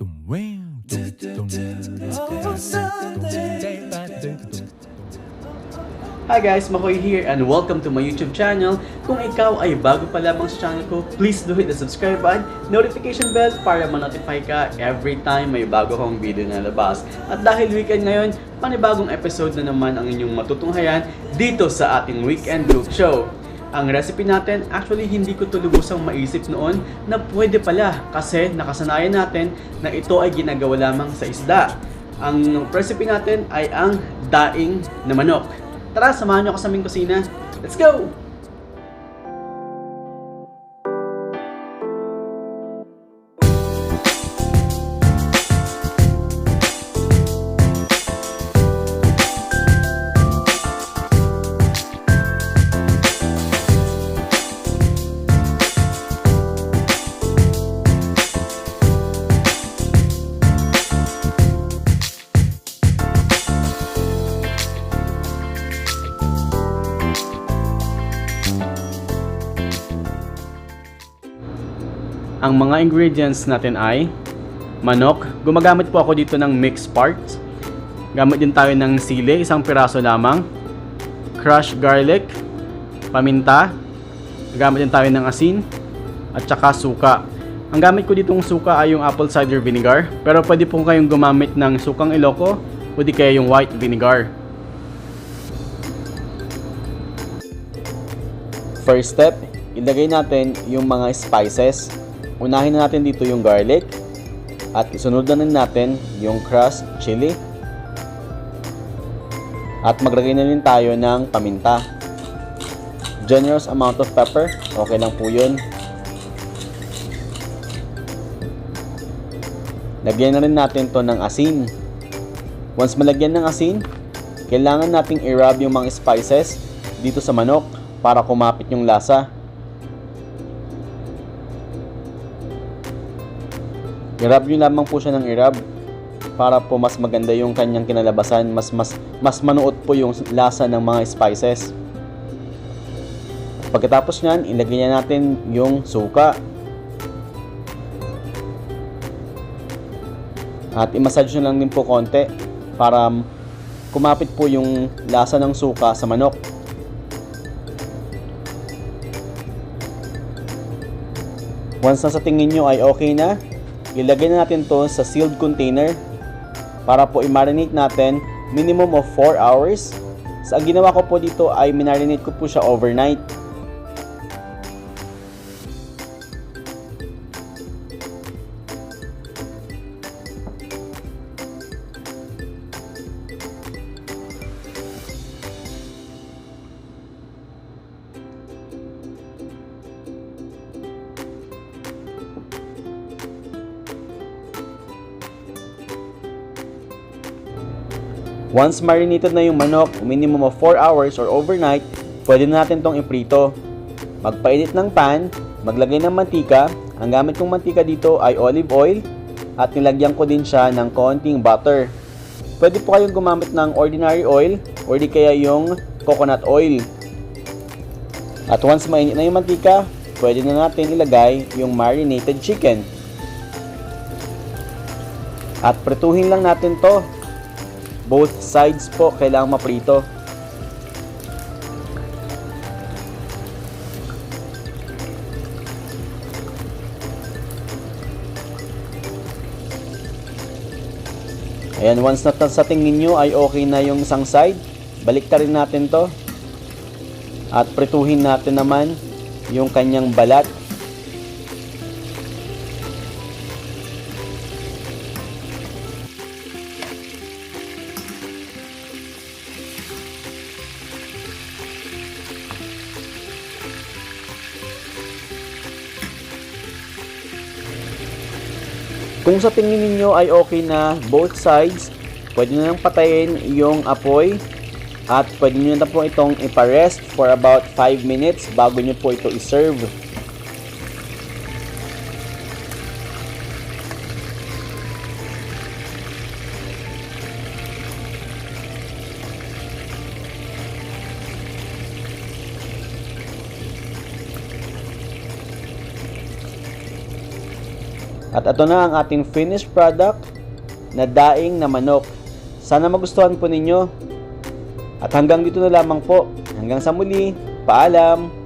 Hi guys, Makoy here and welcome to my YouTube channel. Kung ikaw ay bago pa lamang sa channel ko, please do hit the subscribe button, notification bell para ma-notify ka every time may bago kong video na labas. At dahil weekend ngayon, panibagong episode na naman ang inyong matutunghayan dito sa ating weekend group show. Ang recipe natin, actually hindi ko tulubusang maisip noon na pwede pala kasi nakasanayan natin na ito ay ginagawa lamang sa isda. Ang recipe natin ay ang daing na manok. Tara, samahan nyo ako sa aming kusina. Let's go! Ang mga ingredients natin ay manok. Gumagamit po ako dito ng mixed parts. Gamit din tayo ng sili, isang piraso lamang. Crushed garlic, paminta. Gamit din tayo ng asin at saka suka. Ang gamit ko ditong suka ay yung apple cider vinegar, pero pwede po kayong gumamit ng sukang Ilocos o di kaya yung white vinegar. First step, ilagay natin yung mga spices. Unahin na natin dito yung garlic at isunod na natin yung crushed chili at maglagay na rin tayo ng paminta. Generous amount of pepper, okay lang po yun. Lagyan na rin natin to ng asin. Once malagyan ng asin, kailangan nating i-rub yung mga spices dito sa manok para kumapit yung lasa. I-rub nyo lamang po siya ng i-rub para po mas maganda yung kanyang kinalabasan, mas manuot po yung lasa ng mga spices. Pagkatapos nyan, ilagay na natin yung suka. At i-massage nyo lang din po konti para kumapit po yung lasa ng suka sa manok. Once na sa tingin nyo ay okay na, ilagay na natin to sa sealed container para po i-marinate natin minimum of 4 hours. So, ang ginawa ko po dito ay minarinate ko po siya overnight. Once marinated na yung manok, minimum of 4 hours or overnight, pwede na natin tong iprito. Magpainit ng pan, maglagay ng mantika. Ang gamit kong mantika dito ay olive oil at nilagyan ko din siya ng konting butter. Pwede po kayong gumamit ng ordinary oil or di kaya yung coconut oil. At once mainit na yung mantika, pwede na natin ilagay yung marinated chicken. At prituhin lang natin to. Both sides po kailangang maprito. Ayan, once na sa tingin nyo ay okay na yung isang side, balik rin natin to. At prituhin natin naman yung kanyang balat. Kung sa tingin niyo ay okay na both sides, pwede na nang patayin yung apoy at pwede nyo na po itong iparest for about 5 minutes bago nyo po ito iserve. At ito na ang ating finished product na daing na manok. Sana magustuhan po ninyo. At hanggang dito na lamang po. Hanggang sa muli. Paalam!